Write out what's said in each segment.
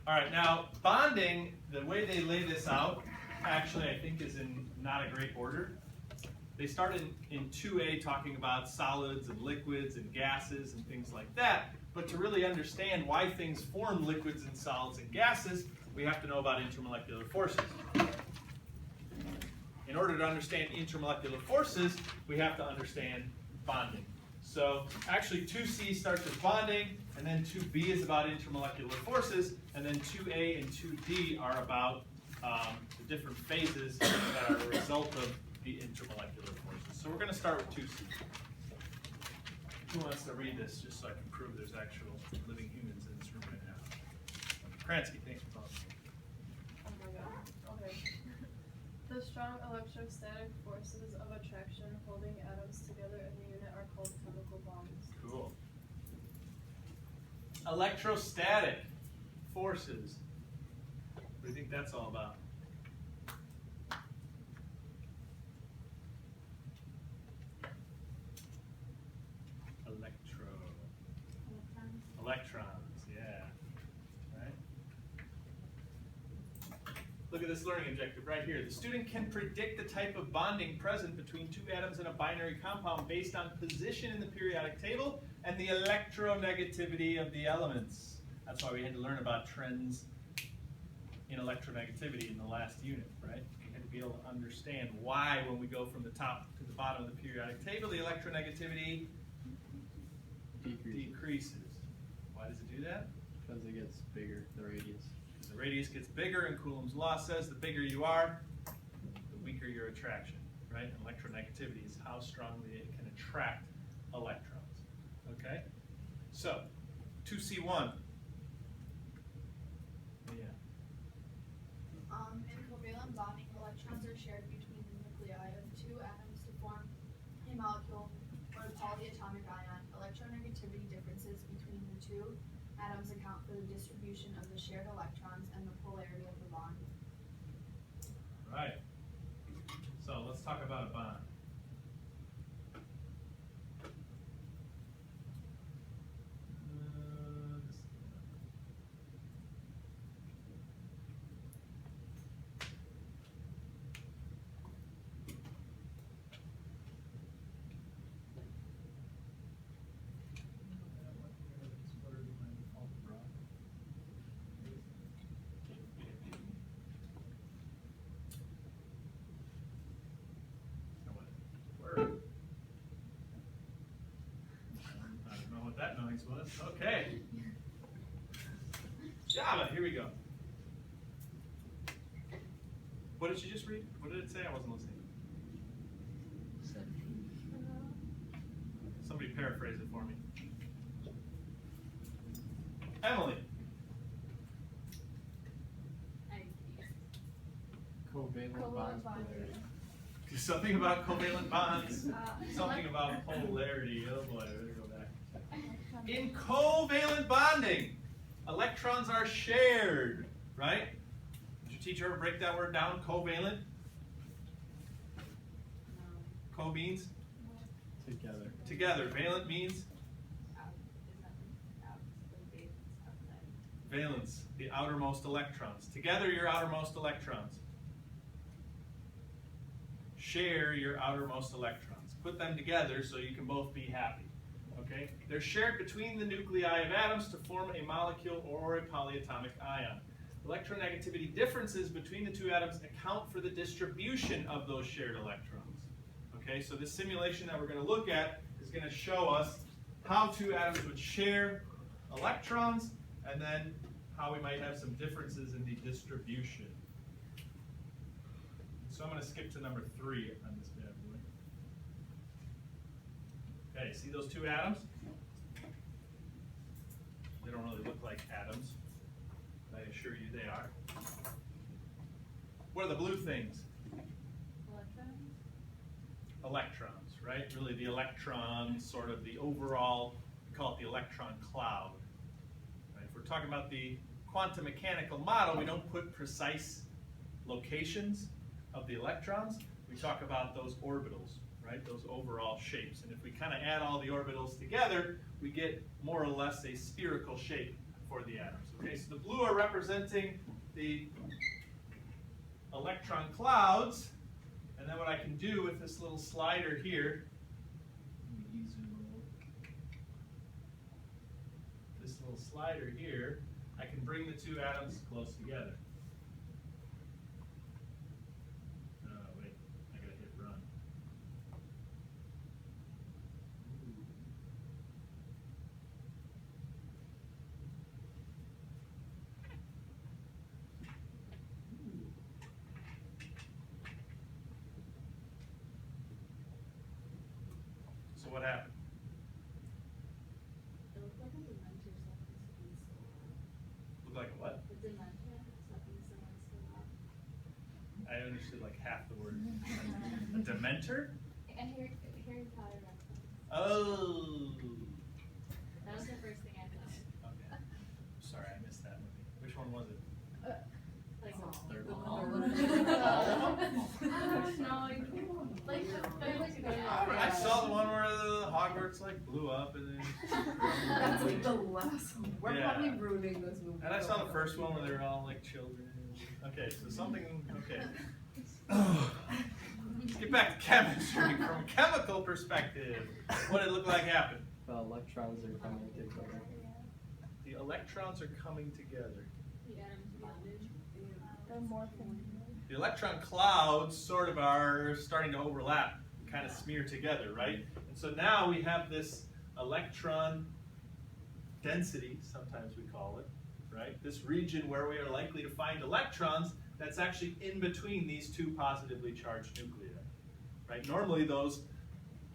All right, now bonding, the way they lay this out, actually I think is in not a great order. They start in 2A talking about solids and liquids and gases and things like that. But to really understand why things form liquids and solids and gases, we have to know about intermolecular forces. In order to understand intermolecular forces, we have to understand bonding. So actually 2C starts with bonding, and then 2B is about intermolecular forces, and then 2A and 2D are about the different phases that are a result of the intermolecular forces. So we're going to start with 2C. Who wants to read this just so I can prove there's actual living humans in this room right now? Kransky, thanks for talking. Oh my god. Okay. The strong electrostatic forces of attraction holding atoms together in the unit are called chemical bonds. Cool. Electrostatic forces. What do you think that's all about? Electrons, yeah. Right? Look at this learning objective right here. The student can predict the type of bonding present between two atoms in a binary compound based on position in the periodic table and the electronegativity of the elements. That's why we had to learn about trends in electronegativity in the last unit, right? We had to be able to understand why when we go from the top to the bottom of the periodic table, the electronegativity decreases. Why does it do that? Because it gets bigger, the radius. Because the radius gets bigger, and Coulomb's law says the bigger you are, the weaker your attraction, right? And electronegativity is how strongly it can attract electrons, okay? So, 2C1. Yeah. In covalent bonding, electrons are shared between the nuclei of two atoms to form a molecule or a polyatomic ion. Electronegativity differences between the two atoms account for the distribution of the shared electrons and the polarity of the bond. Right. So let's talk about a bond. That noise was. Okay. Java, here we go. What did you just read? What did it say? I wasn't listening. Somebody paraphrase it for me. Emily. Covalent bonds polarity. Something about covalent bonds. Something about polarity. Oh boy, I better go back. In covalent bonding, electrons are shared, right? Did your teacher ever break that word down? Covalent? Co means? Together. Together. Valent means? Valence, the outermost electrons. Together, your outermost electrons. Share your outermost electrons. Put them together so you can both be happy. Okay? They're shared between the nuclei of atoms to form a molecule or a polyatomic ion. Electronegativity differences between the two atoms account for the distribution of those shared electrons. Okay, so this simulation that we're going to look at is going to show us how two atoms would share electrons and then how we might have some differences in the distribution. So I'm going to skip to number 3 on this bad boy. Okay, see those two atoms? They don't really look like atoms, but I assure you they are. What are the blue things? Electrons? Electrons, right? Really the electrons, sort of the overall, we call it the electron cloud. Right? If we're talking about the quantum mechanical model, we don't put precise locations of the electrons. We talk about those orbitals, right? Those overall shapes. And if we kind of add all the orbitals together, we get more or less a spherical shape for the atoms. Okay, so the blue are representing the electron clouds, and then what I can do with this little slider here, let me zoom a little. This little slider here, I can bring the two atoms close together. Oh, wait, I gotta hit run. So what happened? It looked like a dementor sucking someone's soul out. Look like a what? A dementor sucking someone's soul out. I understood like half the word. A dementor? A Harry Potter reference. Oh. That was the first thing I thought. Okay. Sorry, I missed that movie. Which one was it? Like, Third the I saw the one where the Hogwarts like blew up and then. That's like the last one. We're Yeah. probably ruining this movie. And I saw the first one where they were all like children. Okay, so something. Okay. Let's get back to chemistry from a chemical perspective. What did it look like happened? The electrons are coming together. The electrons are coming together. The atoms bonded. They're morphing. The electron clouds sort of are starting to overlap, kind of smear together, right? And so now we have this electron density, sometimes we call it, right? This region where we are likely to find electrons that's actually in between these two positively charged nuclei, right? Normally those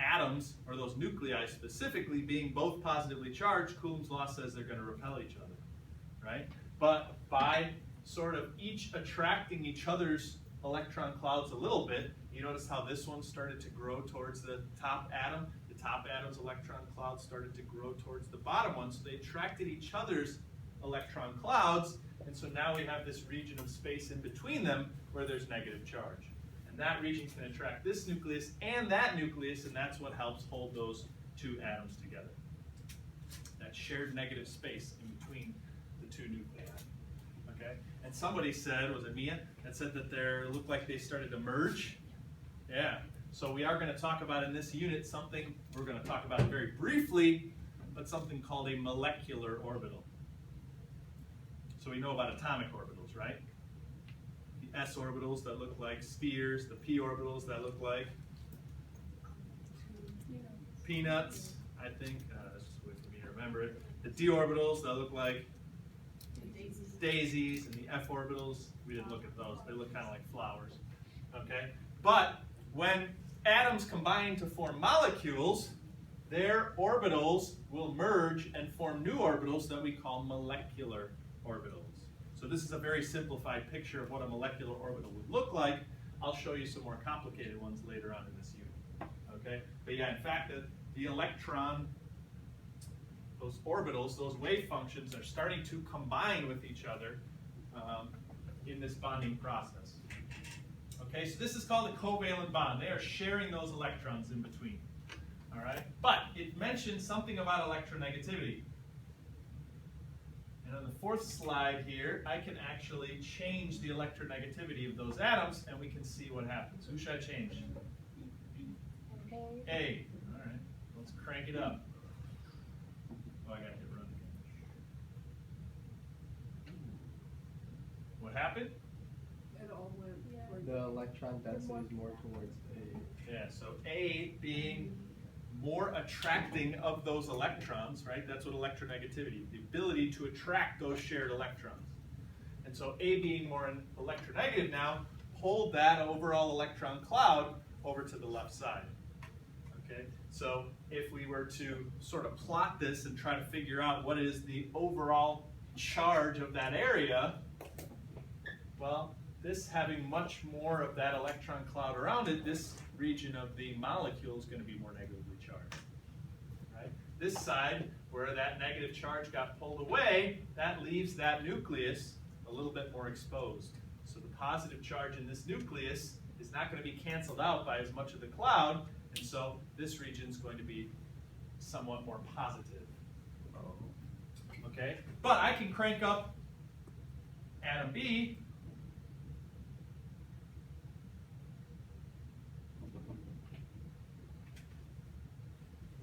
atoms, or those nuclei specifically, being both positively charged, Coulomb's law says they're going to repel each other, right? But by sort of each attracting each other's electron clouds a little bit, you notice how this one started to grow towards the top atom. The top atom's electron cloud started to grow towards the bottom one, so they attracted each other's electron clouds, and so now we have this region of space in between them where there's negative charge. And that region can attract this nucleus and that nucleus, and that's what helps hold those two atoms together. That shared negative space in between the two nuclei. Okay? And somebody said, was it Mia, that said that they looked like they started to merge? Yeah. So we are going to talk about in this unit something, we're going to talk about it very briefly, but something called a molecular orbital. So we know about atomic orbitals, right? The s orbitals that look like spheres, the p orbitals that look like peanuts, I think. That's just a way for me to remember it. The d orbitals that look like daisies, and the f orbitals, we didn't look at those. They look kind of like flowers. Okay? But when atoms combine to form molecules, their orbitals will merge and form new orbitals that we call molecular orbitals. So this is a very simplified picture of what a molecular orbital would look like. I'll show you some more complicated ones later on in this unit. Okay? But yeah, in fact, the electron, those orbitals, those wave functions are starting to combine with each other in this bonding process. Okay, so this is called a covalent bond. They are sharing those electrons in between. All right, but it mentions something about electronegativity. And on the fourth slide here, I can actually change the electronegativity of those atoms, and we can see what happens. Who should I change? A. All right, let's crank it up. Oh, I got to hit run again. What happened? It all went. The electron density is more towards A. Yeah, so A being more attracting of those electrons, right? That's what electronegativity, the ability to attract those shared electrons. And so A being more electronegative now, hold that overall electron cloud over to the left side. Okay, so if we were to sort of plot this and try to figure out what is the overall charge of that area, well, this having much more of that electron cloud around it, this region of the molecule is going to be more negatively charged. Right? This side, where that negative charge got pulled away, that leaves that nucleus a little bit more exposed. So the positive charge in this nucleus is not going to be canceled out by as much of the cloud, and so this region is going to be somewhat more positive. Okay, but I can crank up atom B,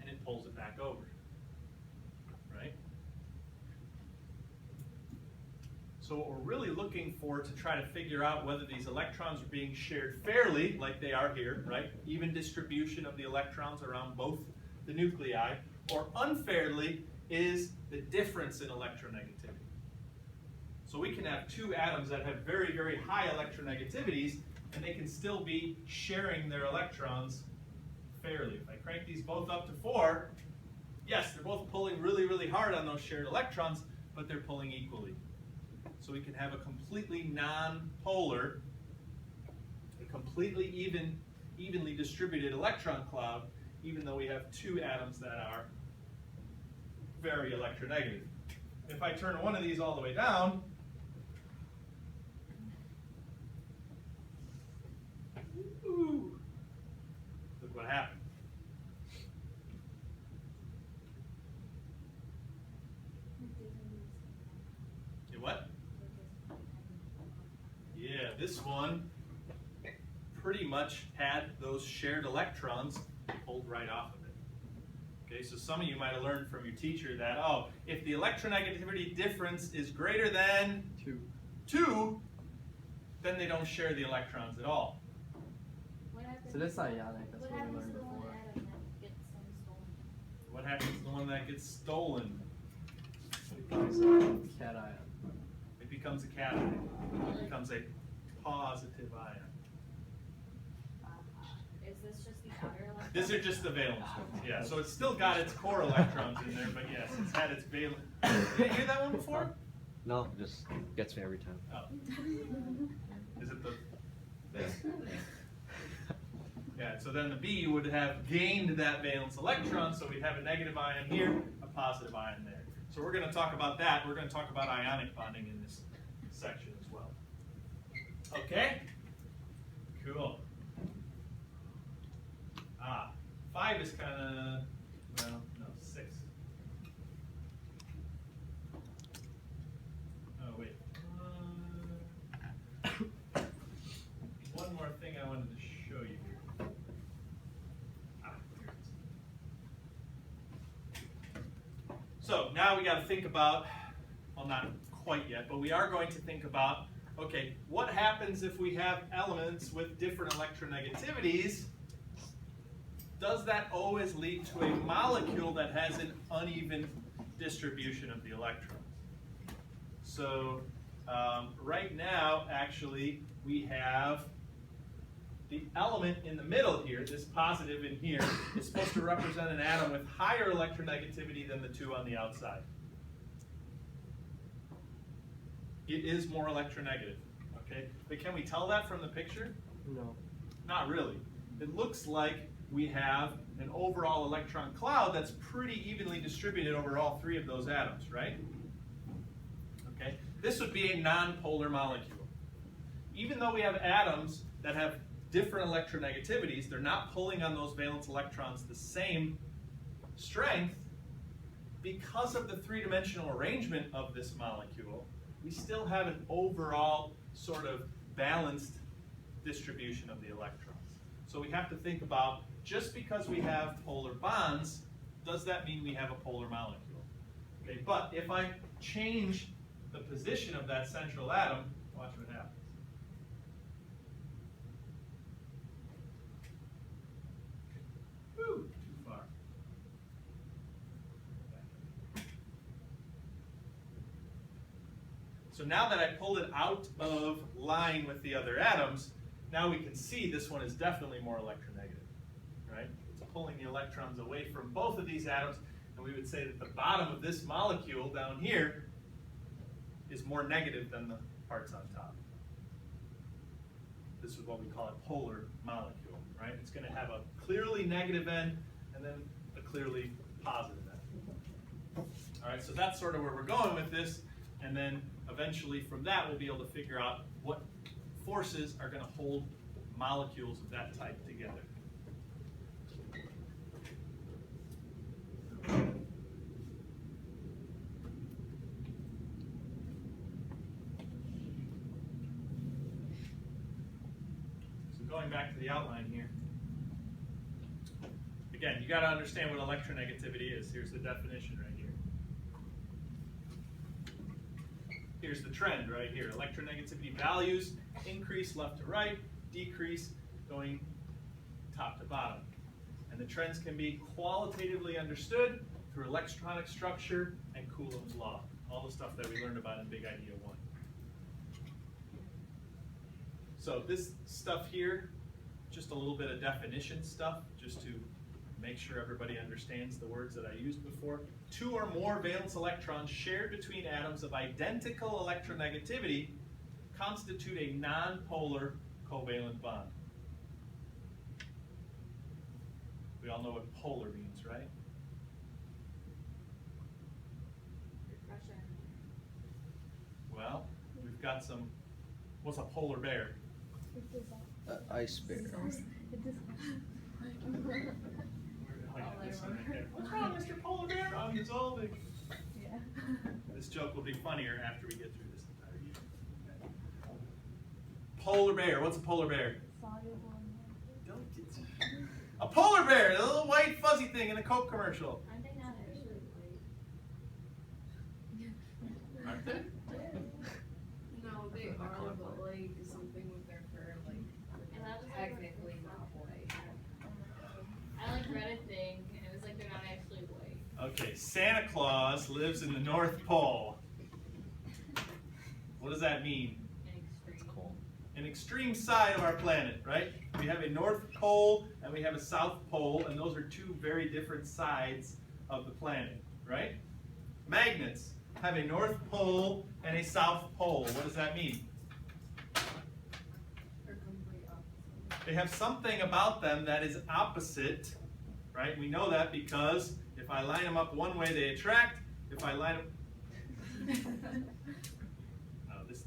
and it pulls it back over, right? So what we're really looking for to try to figure out whether these electrons are being shared fairly, like they are here, right? Even distribution of the electrons around both the nuclei, or unfairly, is the difference in electronegativity. So we can have two atoms that have very, very high electronegativities, and they can still be sharing their electrons fairly. If I crank these both up to 4, yes, they're both pulling really, really hard on those shared electrons, but they're pulling equally. So we can have a completely non-polar, a completely evenly distributed electron cloud, even though we have two atoms that are very electronegative. If I turn one of these all the way down, ooh, look what happened. You what? Yeah, this one pretty much had those shared electrons pulled right off of it. Okay, so some of you might have learned from your teacher that, oh, if the electronegativity difference is greater than 2, then they don't share the electrons at all. What happens? So that's ionic, that's What what we happens learned to the one before. atom that gets stolen? What happens to the one that gets stolen? It becomes a cation. It becomes a cation. It becomes a positive ion. Is this just the outer electron? These are just the valence ones. Yeah, so it's still got its core electrons in there, but yes, it's had its valence. Did you hear that one before? No, just gets me every time. Oh. Is it the... Yeah, so then the B would have gained that valence electron, so we'd have a negative ion here, a positive ion there. So we're going to talk about that. We're going to talk about ionic bonding in this section as well. Okay? Cool. 5 is kind of, well, no, 6. Oh, wait. One more thing I wanted to show you here. Here it is. So now we got to think about, well, not quite yet, but we are going to think about, okay, what happens if we have elements with different electronegativities? Does that always lead to a molecule that has an uneven distribution of the electrons? So right now, actually, we have the element in the middle here, this positive in here, is supposed to represent an atom with higher electronegativity than the two on the outside. It is more electronegative, okay? But can we tell that from the picture? No. Not really. It looks like we have an overall electron cloud that's pretty evenly distributed over all 3 of those atoms, right? Okay, this would be a nonpolar molecule. Even though we have atoms that have different electronegativities, they're not pulling on those valence electrons the same strength. Because of the 3-dimensional arrangement of this molecule, we still have an overall sort of balanced distribution of the electrons. So we have to think about, just because we have polar bonds, does that mean we have a polar molecule? Okay, but if I change the position of that central atom, watch what happens. Woo, too far. So now that I pulled it out of line with the other atoms, now we can see this one is definitely more electronegative, right? It's pulling the electrons away from both of these atoms, and we would say that the bottom of this molecule down here is more negative than the parts on top. This is what we call a polar molecule, right? It's going to have a clearly negative end and then a clearly positive end. All right, so that's sort of where we're going with this, and then eventually from that we'll be able to figure out what forces are going to hold molecules of that type together. going back to the outline here. Again, you got to understand what electronegativity is. Here's the definition right here. Here's the trend right here. Electronegativity values increase left to right, decrease going top to bottom. And the trends can be qualitatively understood through electronic structure and Coulomb's law. All the stuff that we learned about in Big Idea 1. So this stuff here, just a little bit of definition stuff, just to make sure everybody understands the words that I used before. Two or more valence electrons shared between atoms of identical electronegativity constitute a nonpolar covalent bond. We all know what polar means, right? Well, we've got some, what's a polar bear? Ice bear. What's wrong, Mr. Polar Bear? I'm dissolving. Yeah. This joke will be funnier after we get through this entire year. Okay. Polar bear. What's a polar bear? Soluble in Don't get a polar bear, the little white fuzzy thing in a Coke commercial. Aren't they not actually white? Aren't they? No, they are, but like something with their fur, like And that was like technically not white. I like read a thing, and it was like they're not actually white. Okay, Santa Claus lives in the North Pole. What does that mean? An extreme. Cool. An extreme side of our planet, right? We have a North Pole and we have a South Pole, and those are two very different sides of the planet, right? Magnets have a North Pole and a South Pole. What does that mean? They're complete opposite. They have something about them that is opposite, right? We know that because if I line them up one way, they attract. If I line them...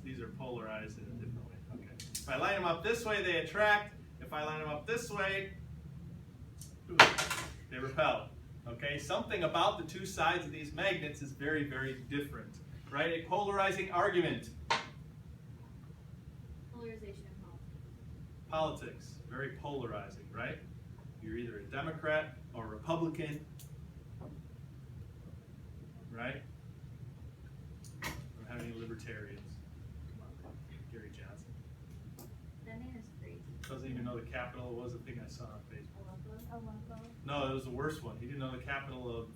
these are polarized in a different way. Okay. If I line them up this way, they attract. If I line them up this way, they repel. Okay? Something about the two sides of these magnets is very, very different. Right? A polarizing argument. Polarization in politics. Politics, very polarizing, right? You're either a Democrat or a Republican, right? I don't have any libertarians. Come on, Gary Johnson. That man is crazy. Doesn't even know the capital was a thing I saw on Facebook. Aleppo. No, it was the worst one. He didn't know the capital of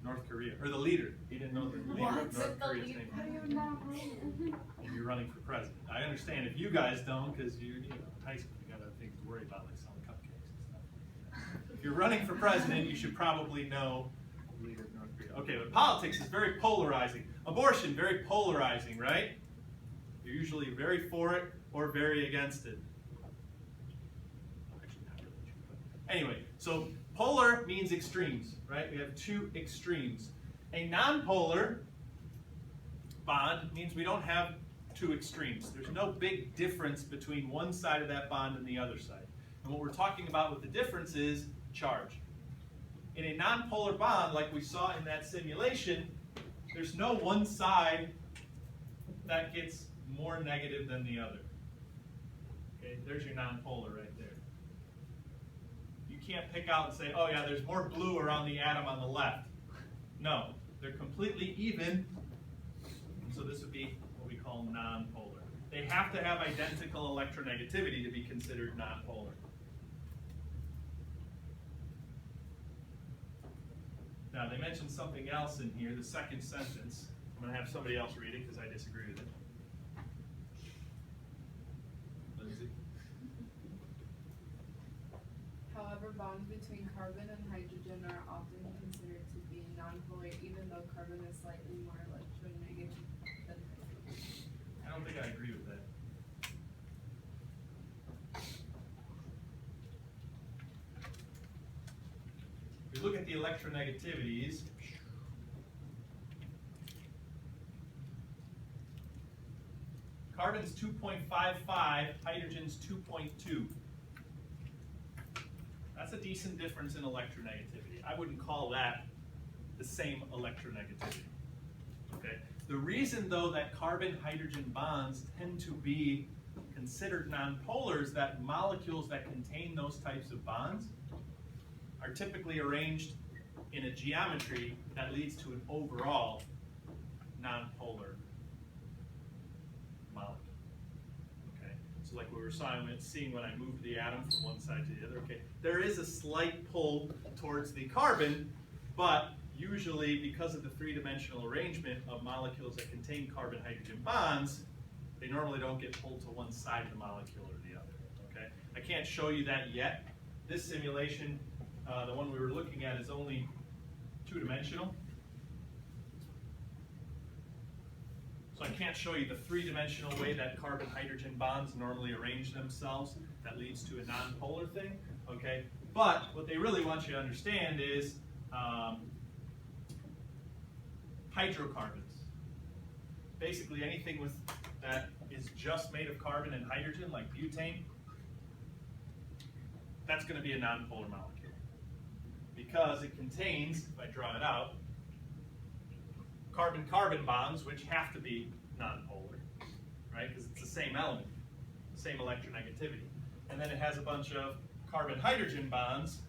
North Korea, or the leader. He didn't know the leader of North Korea's name. How do you not know? And you're running for president. I understand if you guys don't, because you're in high school, you got other things to worry about, like selling cupcakes and stuff. If you're running for president, you should probably know the leader of North Korea. Okay, but politics is very polarizing. Abortion, very polarizing, right? You're usually very for it or very against it. Actually, not really true, but anyway, so polar means extremes, right? We have two extremes. A nonpolar bond means we don't have two extremes. There's no big difference between one side of that bond and the other side. And what we're talking about with the difference is charge. In a nonpolar bond, like we saw in that simulation, there's no one side that gets more negative than the other. Okay, there's your nonpolar right there. You can't pick out and say, oh yeah, there's more blue around the atom on the left. No, they're completely even. And so this would be what we call nonpolar. They have to have identical electronegativity to be considered nonpolar. Now, they mentioned something else in here, the second sentence. I'm going to have somebody else read it because I disagree with it. Lindsay? However, bonds between carbon and hydrogen are often considered to be nonpolar, even though carbon is slightly more electronegative than hydrogen. I don't think I agree with that. If you look at the electronegativities, carbon's 2.55, hydrogen's 2.2. That's a decent difference in electronegativity. I wouldn't call that the same electronegativity. Okay. The reason, though, that carbon-hydrogen bonds tend to be considered nonpolars that molecules that contain those types of bonds are typically arranged in a geometry that leads to an overall nonpolar molecule. Okay, so like we were seeing when I moved the atom from one side to the other. Okay, there is a slight pull towards the carbon, but usually because of the three-dimensional arrangement of molecules that contain carbon-hydrogen bonds, they normally don't get pulled to one side of the molecule or the other. Okay, I can't show you that yet. This simulation, the one we were looking at, is only two-dimensional. So I can't show you the three-dimensional way that carbon-hydrogen bonds normally arrange themselves that leads to a nonpolar thing. Okay, but what they really want you to understand is hydrocarbons. Basically anything that is just made of carbon and hydrogen, like butane, that's going to be a nonpolar molecule. Because it contains, if I draw it out, carbon-carbon bonds, which have to be nonpolar, right? Because it's the same element, same electronegativity. And then it has a bunch of carbon-hydrogen bonds,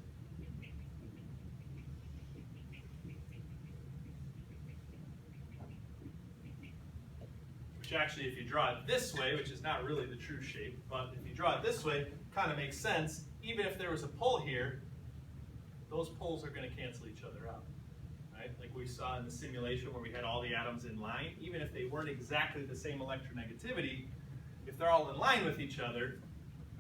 which actually, if you draw it this way, which is not really the true shape, but if you draw it this way, kind of makes sense. Even if there was a pull here, those pulls are going to cancel each other out. Right? Like we saw in the simulation where we had all the atoms in line, even if they weren't exactly the same electronegativity, if they're all in line with each other,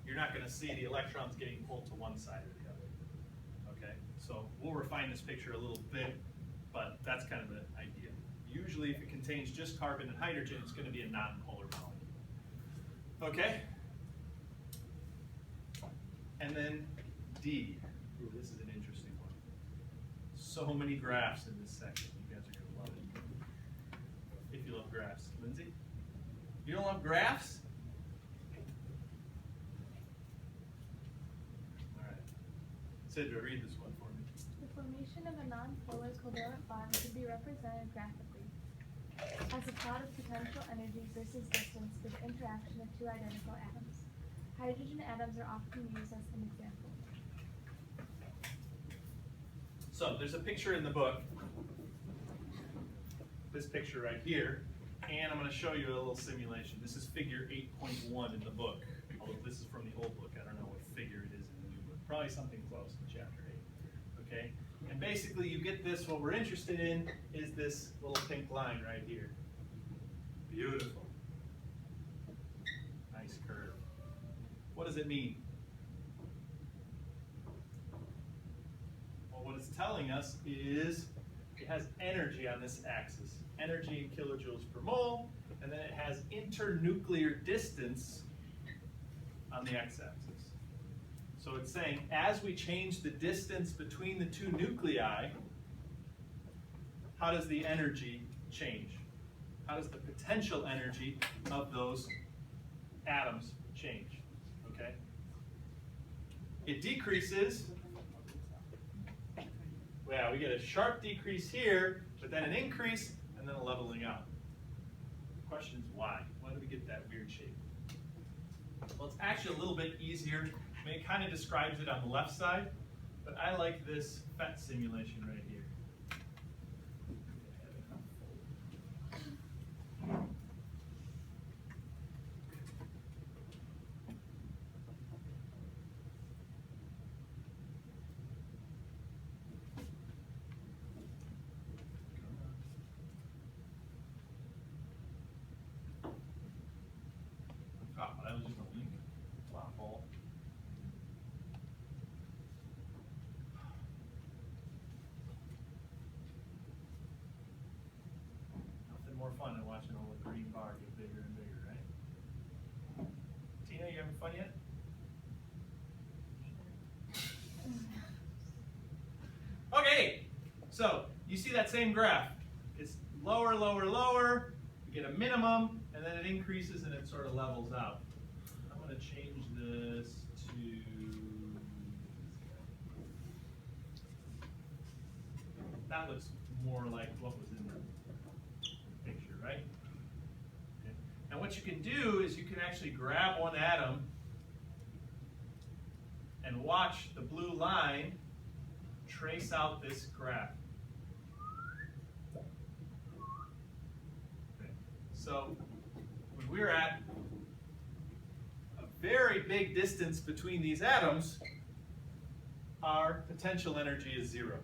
you're not going to see the electrons getting pulled to one side or the other. Okay, so we'll refine this picture a little bit, but that's kind of the idea. Usually if it contains just carbon and hydrogen, it's going to be a nonpolar molecule. Okay? And then D. Ooh, this is an interesting one. So many graphs in this section. You guys are going to love it. If you love graphs. Lindsay? You don't love graphs? All right. Sidra, read this one for me. The formation of a nonpolar covalent bond can be represented graphically as a plot of potential energy versus distance for the interaction of two identical atoms. Hydrogen atoms are often used as an example. So there's a picture in the book, this picture right here, and I'm going to show you a little simulation. This is figure 8.1 in the book, although this is from the old book. I don't know what figure it is in the new book. Probably something close in chapter 8. Okay? And basically you get this, what we're interested in is this little pink line right here. Beautiful. Nice curve. What does it mean? Well, what it's telling us is it has energy on this axis. Energy in kilojoules per mole, and then it has internuclear distance on the x-axis. So it's saying as we change the distance between the two nuclei, how does the energy change? How does the potential energy of those atoms change? Okay? It decreases. Yeah, we get a sharp decrease here, but then an increase, and then a leveling out. The question is why? Why do we get that weird shape? Well, it's actually a little bit easier. I mean, it kind of describes it on the left side, but I like this PhET simulation right here. Oh, that was just a link. Wow, ball. Nothing more fun than watching all the green bar get bigger and bigger, right? Tina, you having fun yet? Okay, so you see that same graph. It's lower, lower, lower. You get a minimum, and then it increases and it sort of levels out. I'm going to change this to... That looks more like what was in the picture, right? Okay. Now what you can do is you can actually grab one atom and watch the blue line trace out this graph. Okay. So when we're at a very big distance between these atoms, our potential energy is 0.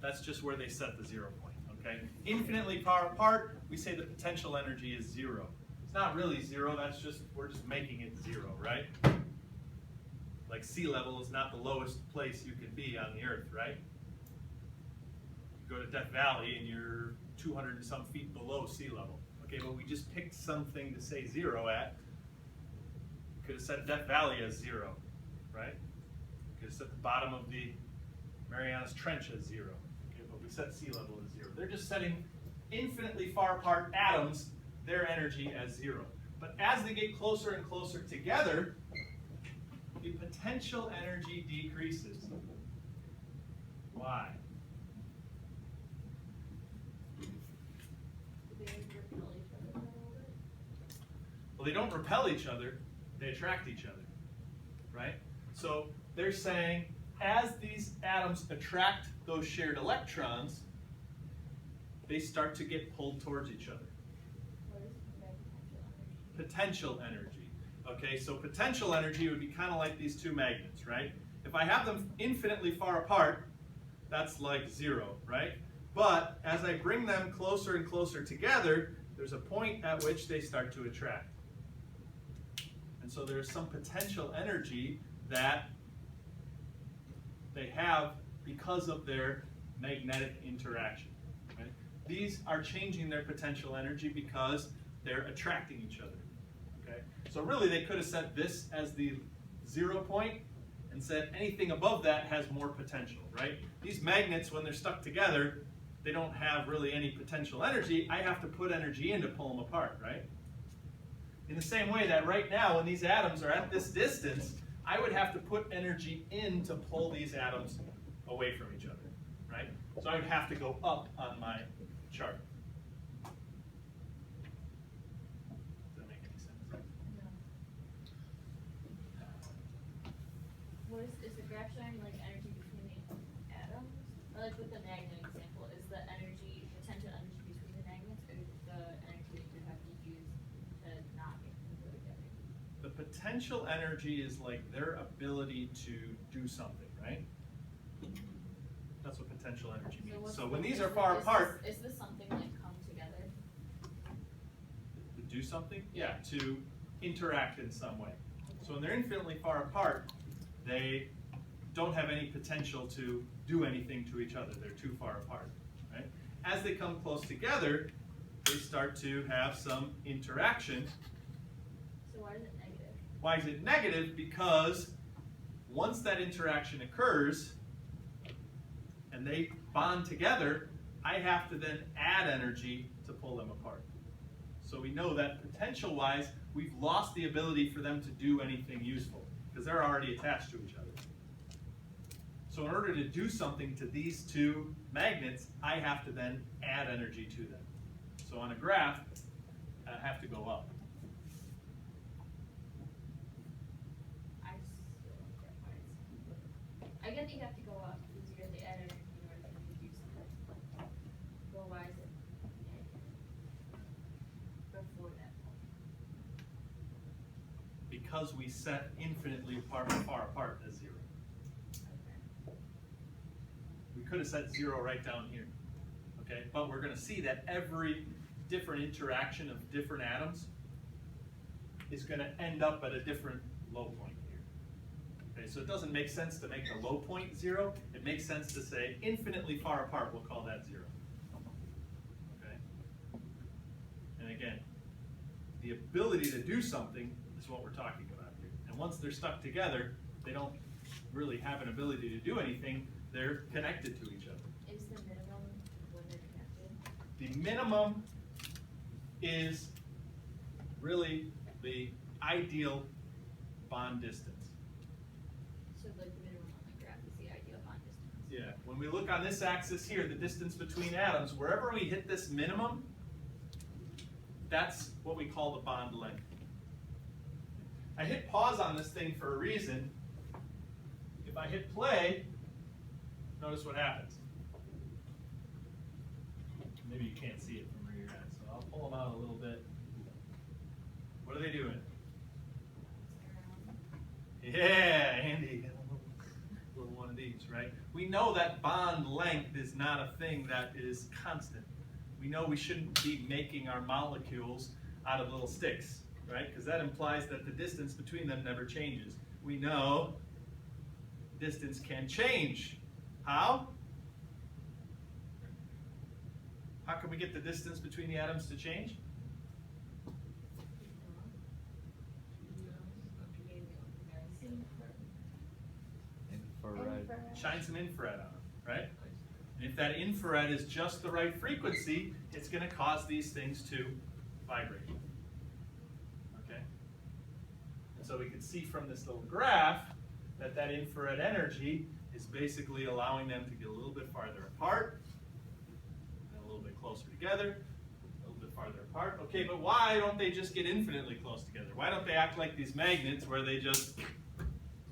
That's just where they set the 0 point. Okay? Infinitely far apart, we say the potential energy is 0. It's not really 0, we're just making it 0, right? Like sea level is not the lowest place you can be on the earth, right? You go to Death Valley and you're 200 and some feet below sea level. Okay, but we just picked something to say 0 at. You could have set Death Valley as 0, right? You could have set the bottom of the Marianas Trench as 0. Okay, but we set sea level as 0. They're just setting infinitely far apart atoms, their energy as 0. But as they get closer and closer together, the potential energy decreases. Why? Do they repel each other a little bit? Well, they don't repel each other, they attract each other, right? So they're saying as these atoms attract those shared electrons, they start to get pulled towards each other. What is their potential energy? Potential energy. Okay, so potential energy would be kind of like these two magnets, right? If I have them infinitely far apart, that's like 0, right? But as I bring them closer and closer together, there's a point at which they start to attract. And so there's some potential energy that they have because of their magnetic interaction. Right? These are changing their potential energy because they're attracting each other. Okay? So really they could have set this as the 0 point and said anything above that has more potential, right? These magnets, when they're stuck together, they don't have really any potential energy. I have to put energy in to pull them apart, right? In the same way that right now, when these atoms are at this distance, I would have to put energy in to pull these atoms away from each other, right? So I would have to go up on my chart. Does that make any sense? What is the graph showing like energy between the atoms? Or like with the magnet example, is the energy, potential energy between the magnets, or the energy that you have to use to not make them go together? The potential energy is like their ability to do something, right? That's what potential energy means. what's So the- when these is are this- far apart, is this something like come together? to do something? Yeah, to interact in some way. So when they're infinitely far apart, they don't have any potential to do anything to each other. They're too far apart, right? As they come close together, they start to have some interaction. So why is it negative? Why is it negative? Because once that interaction occurs and they bond together, I have to then add energy to pull them apart. So we know that potential-wise, we've lost the ability for them to do anything useful because they're already attached to each other. So in order to do something to these two magnets, I have to then add energy to them. So on a graph, I have to go up. I still don't get why it's. I get that you have to go up because you have to add energy in order to do something. Well, why is it negative before that point? Because we set infinitely far apart as 0. Okay. We could have set 0 right down here, okay? But we're going to see that every different interaction of different atoms is going to end up at a different low point here. Okay, so it doesn't make sense to make the low point 0. It makes sense to say infinitely far apart, we'll call that 0. Okay? And again, the ability to do something is what we're talking about here. And once they're stuck together, they don't really have an ability to do anything. They're connected to each other. Is the minimum when they're connected? The minimum is really the ideal bond distance. So like the minimum on the graph is the ideal bond distance. Yeah, when we look on this axis here, the distance between atoms, wherever we hit this minimum, That's what we call the bond length. I hit pause on this thing for a reason. If I hit play, notice what happens. Maybe you can't see it from where you're at, so I'll pull them out a little bit. What are they doing? Yeah, Andy, a little one of these, right? We know that bond length is not a thing that is constant. We know we shouldn't be making our molecules out of little sticks, right? Because that implies that the distance between them never changes. We know distance can change. How? How can we get the distance between the atoms to change? Infrared. Shine some infrared on them, right? And if that infrared is just the right frequency, it's going to cause these things to vibrate. Okay? And so we can see from this little graph that that infrared energy is basically allowing them to get a little bit farther apart, and a little bit closer together, a little bit farther apart. Okay, but why don't they just get infinitely close together? Why don't they act like these magnets where they just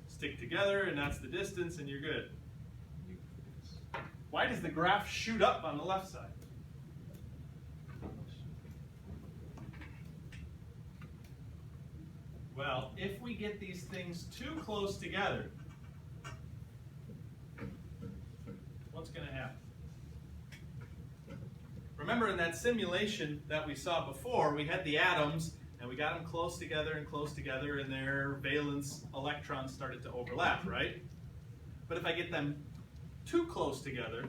stick together and that's the distance and you're good? Why does the graph shoot up on the left side? Well, if we get these things too close together, what's going to happen? Remember in that simulation that we saw before, we had the atoms and we got them close together and their valence electrons started to overlap, right? But if I get them too close together,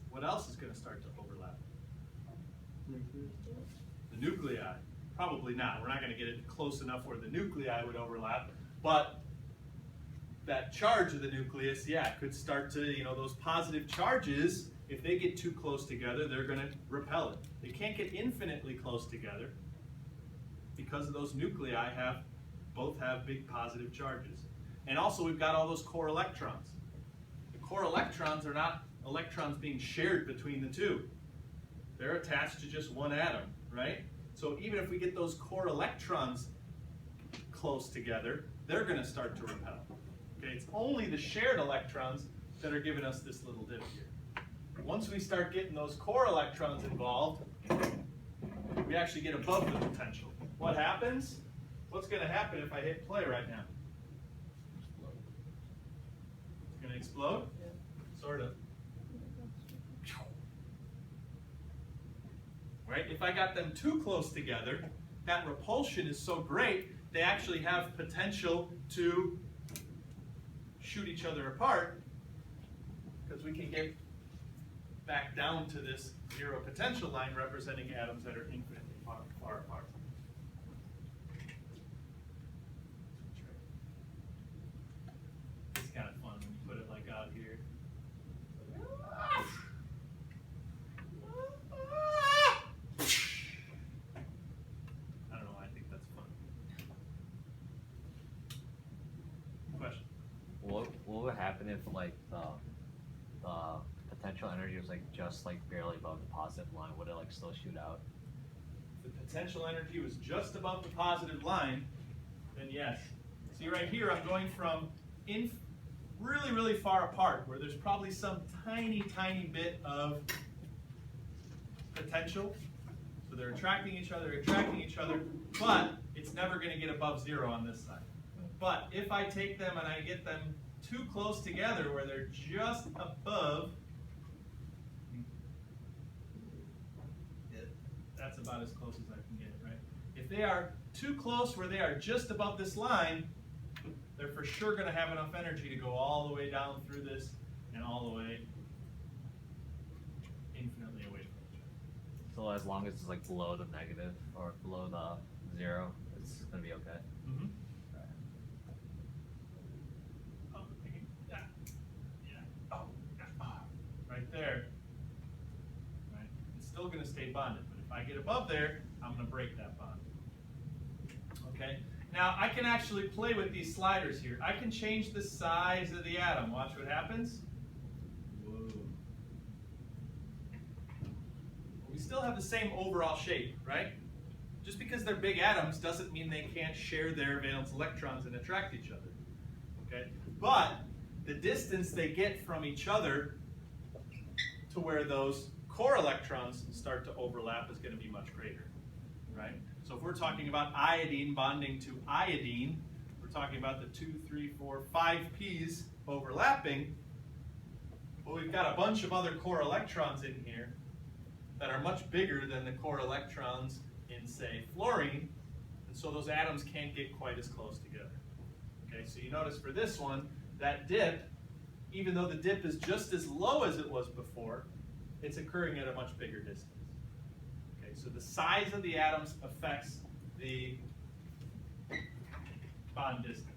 what else is going to start to overlap? The nuclei. Probably not. We're not going to get it close enough where the nuclei would overlap, but that charge of the nucleus, yeah, could start to, those positive charges, if they get too close together, they're going to repel it. They can't get infinitely close together because of those nuclei both have big positive charges. And also we've got all those core electrons. The core electrons are not electrons being shared between the two. They're attached to just one atom, right? So even if we get those core electrons close together, they're going to start to repel. Okay, it's only the shared electrons that are giving us this little dip here. Once we start getting those core electrons involved, we actually get above the potential. What happens? What's going to happen if I hit play right now? It's going to explode? Yeah. Sort of. Right? If I got them too close together, that repulsion is so great, they actually have potential to shoot each other apart, because we can get back down to this zero potential line representing atoms that are infinitely far apart. It's kind of fun when you put it like out here. I don't know, I think that's fun. Question? What would happen if like the potential energy was like just like barely above the positive line? Would it like still shoot out? If the potential energy was just above the positive line, then yes. See right here, I'm going from really, really far apart, where there's probably some tiny, tiny bit of potential. So they're attracting each other, but it's never going to get above zero on this side. But if I take them and I get them too close together, where they're just above, that's about as close as I can get it, right? If they are too close where they are just above this line, they're for sure going to have enough energy to go all the way down through this and all the way infinitely away from each other. So as long as it's like below the negative or below the zero, it's gonna be okay. Mm-hmm. Right there. Right? It's still going to stay bonded, but if I get above there, I'm going to break that bond. Okay? Now, I can actually play with these sliders here. I can change the size of the atom. Watch what happens. Whoa. We still have the same overall shape, right? Just because they're big atoms doesn't mean they can't share their valence electrons and attract each other. Okay? But the distance they get from each other to where those core electrons start to overlap is going to be much greater, right? So if we're talking about iodine bonding to iodine, we're talking about the 2, 3, 4, 5 P's overlapping. Well, we've got a bunch of other core electrons in here that are much bigger than the core electrons in, say, fluorine, and so those atoms can't get quite as close together. Okay, so you notice for this one, that dip, even though the dip is just as low as it was before, it's occurring at a much bigger distance. Okay, so the size of the atoms affects the bond distance.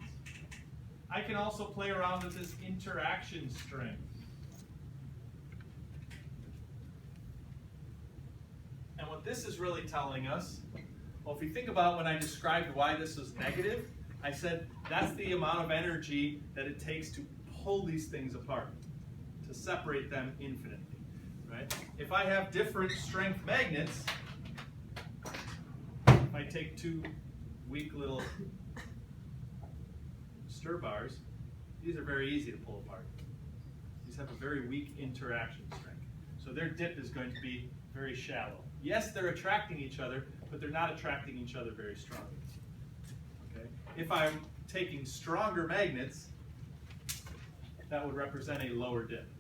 I can also play around with this interaction strength. And what this is really telling us, well, if you think about when I described why this is negative, I said that's the amount of energy that it takes to pull these things apart, to separate them infinitely, right? If I have different strength magnets, if I take two weak little stir bars, these are very easy to pull apart. These have a very weak interaction strength. So their dip is going to be very shallow. Yes, they're attracting each other, but they're not attracting each other very strongly. Okay? If I'm taking stronger magnets, that would represent a lower dip.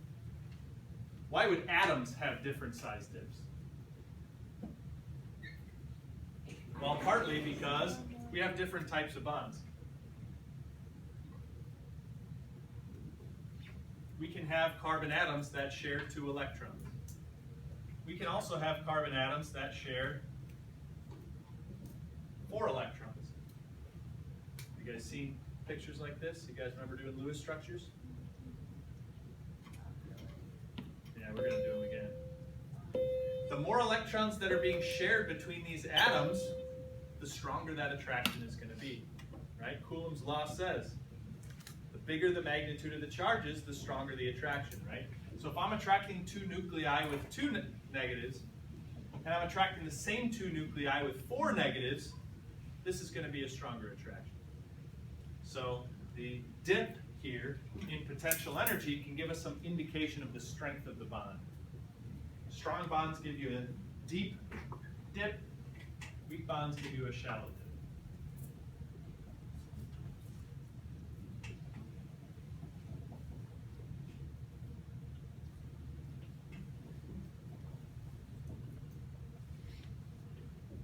Why would atoms have different size dips? Well, partly because we have different types of bonds. We can have carbon atoms that share 2 electrons. We can also have carbon atoms that share 4 electrons. You guys seen pictures like this? You guys remember doing Lewis structures? Yeah, we're going to do them again. The more electrons that are being shared between these atoms, the stronger that attraction is going to be. Right? Coulomb's law says the bigger the magnitude of the charges, the stronger the attraction, right? So if I'm attracting 2 nuclei with 2 negatives, and I'm attracting the same 2 nuclei with 4 negatives, this is going to be a stronger attraction. So the dip here in potential energy can give us some indication of the strength of the bond. Strong bonds give you a deep dip, weak bonds give you a shallow dip.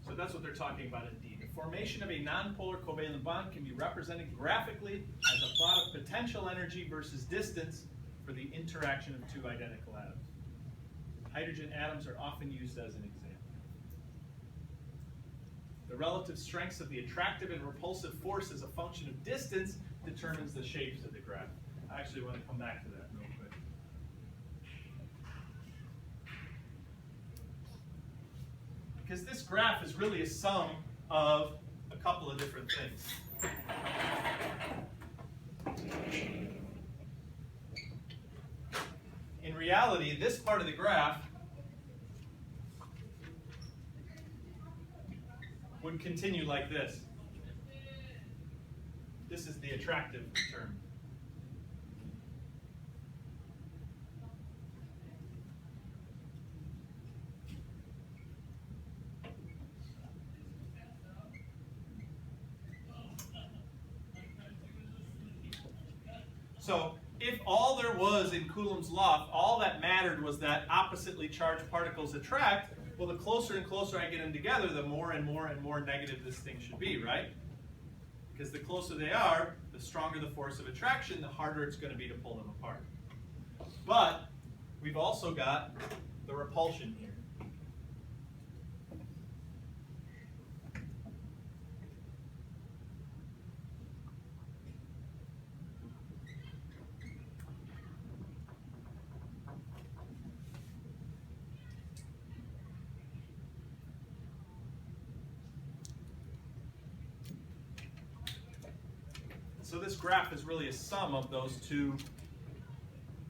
So that's what they're talking about indeed. The formation of a nonpolar covalent bond can be represented graphically as a plot of potential energy versus distance for the interaction of 2 identical atoms. Hydrogen atoms are often used as an example. The relative strengths of the attractive and repulsive force as a function of distance determines the shapes of the graph. I actually want to come back to that real quick. Because this graph is really a sum of a couple of different things. In reality, this part of the graph would continue like this. This is the attractive term. So if all there was in Coulomb's law, if all that mattered was that oppositely charged particles attract, well, the closer and closer I get them together, the more and more and more negative this thing should be, right? Because the closer they are, the stronger the force of attraction, the harder it's going to be to pull them apart. But we've also got the repulsion here. So this graph is really a sum of those 2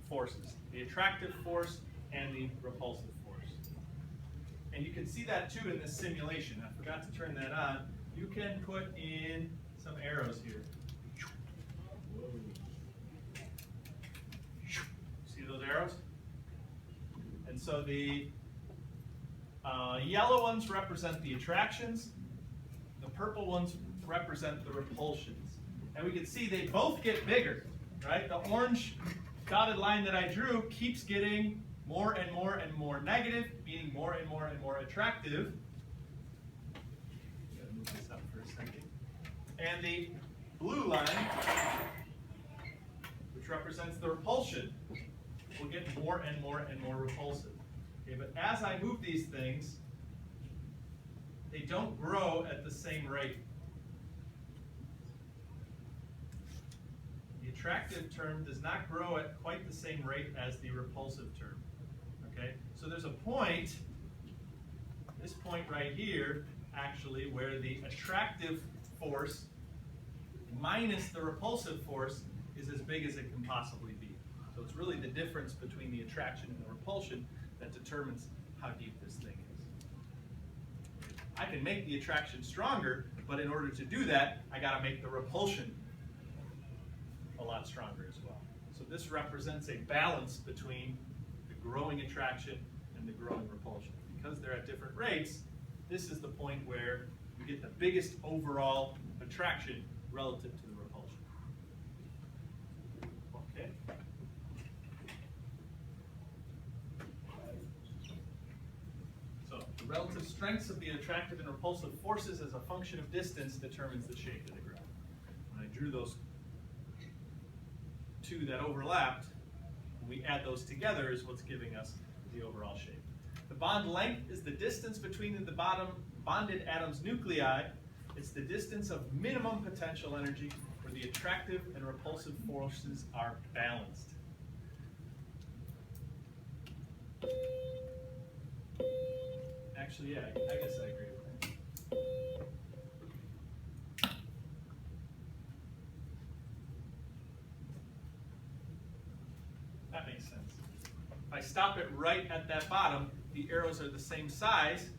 forces, the attractive force and the repulsive force. And you can see that too in this simulation. I forgot to turn that on. You can put in some arrows here. See those arrows? And so the yellow ones represent the attractions. The purple ones represent the repulsions. And we can see they both get bigger, right? The orange dotted line that I drew keeps getting more and more and more negative, meaning more and more and more attractive. Gotta move this up for a second. And the blue line, which represents the repulsion, will get more and more and more repulsive. Okay, but as I move these things, they don't grow at the same rate. The attractive term does not grow at quite the same rate as the repulsive term. Okay, so there's a point, this point right here, actually, where the attractive force minus the repulsive force is as big as it can possibly be. So it's really the difference between the attraction and the repulsion that determines how deep this thing is. I can make the attraction stronger, but in order to do that, I got to make the repulsion a lot stronger as well. So this represents a balance between the growing attraction and the growing repulsion. Because they're at different rates, this is the point where you get the biggest overall attraction relative to the repulsion. Okay. So the relative strengths of the attractive and repulsive forces as a function of distance determines the shape of the graph. When I drew those two that overlapped, when we add those together is what's giving us the overall shape. The bond length is the distance between the bonded atom's nuclei. It's the distance of minimum potential energy where the attractive and repulsive forces are balanced. Actually, yeah, I guess I agree with that. That makes sense. If I stop it right at that bottom, the arrows are the same size,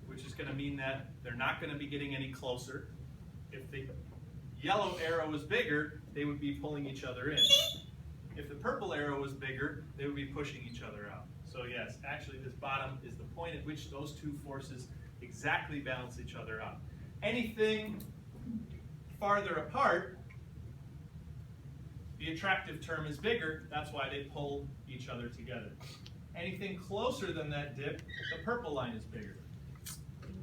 which is going to mean that they're not going to be getting any closer. If the yellow arrow was bigger, they would be pulling each other in. If the purple arrow was bigger, they would be pushing each other out. So yes, actually this bottom is the point at which those two forces exactly balance each other out. Anything farther apart, the attractive term is bigger, that's why they pull each other together. Anything closer than that dip, the purple line is bigger,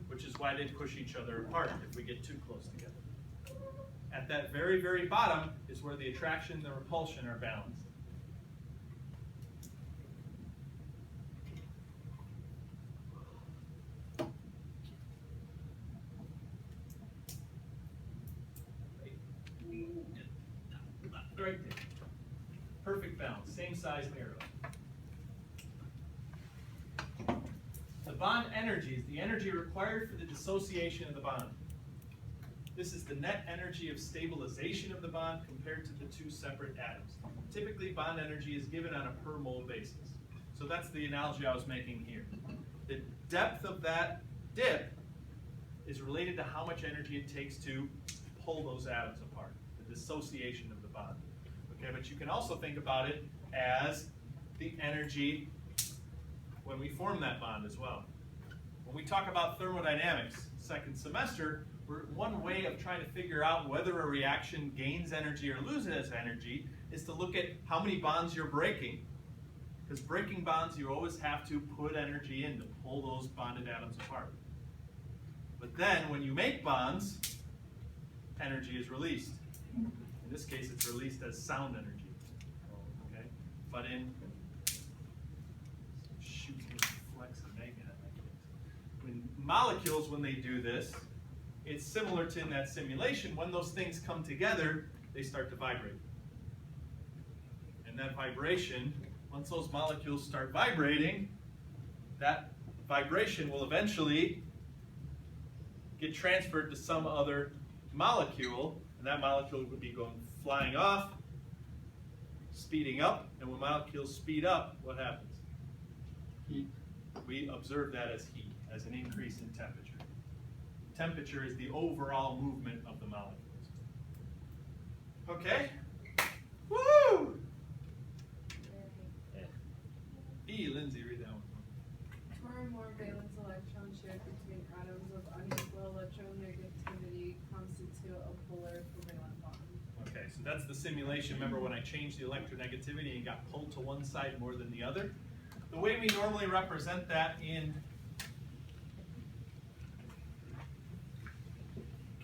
which is why they push each other apart if we get too close together. At that very, very bottom is where the attraction and the repulsion are balanced. Right there. Perfect balance, same size arrow. The bond energy is the energy required for the dissociation of the bond. This is the net energy of stabilization of the bond compared to the two separate atoms. Typically, bond energy is given on a per mole basis. So that's the analogy I was making here. The depth of that dip is related to how much energy it takes to pull those atoms apart, the dissociation of the bond. Okay, but you can also think about it as the energy when we form that bond as well. When we talk about thermodynamics, second semester, one way of trying to figure out whether a reaction gains energy or loses energy is to look at how many bonds you're breaking. Because breaking bonds, you always have to put energy in to pull those bonded atoms apart. But then when you make bonds, energy is released. In this case, it's released as sound energy. Okay? But in molecules, when they do this, it's similar to in that simulation. When those things come together, they start to vibrate. And that vibration, once those molecules start vibrating, that vibration will eventually get transferred to some other molecule, and that molecule would be going flying off, speeding up, and when molecules speed up, what happens? Heat. We observe that as heat, as an increase in temperature. Temperature is the overall movement of the molecules. Okay? Woo! E, Lindsay, read that one. Two or more valence electrons shared between atoms of unequal electronegativity constitute a polar covalent bond. Okay, so that's the simulation. Remember when I changed the electronegativity and got pulled to one side more than the other? The way we normally represent that in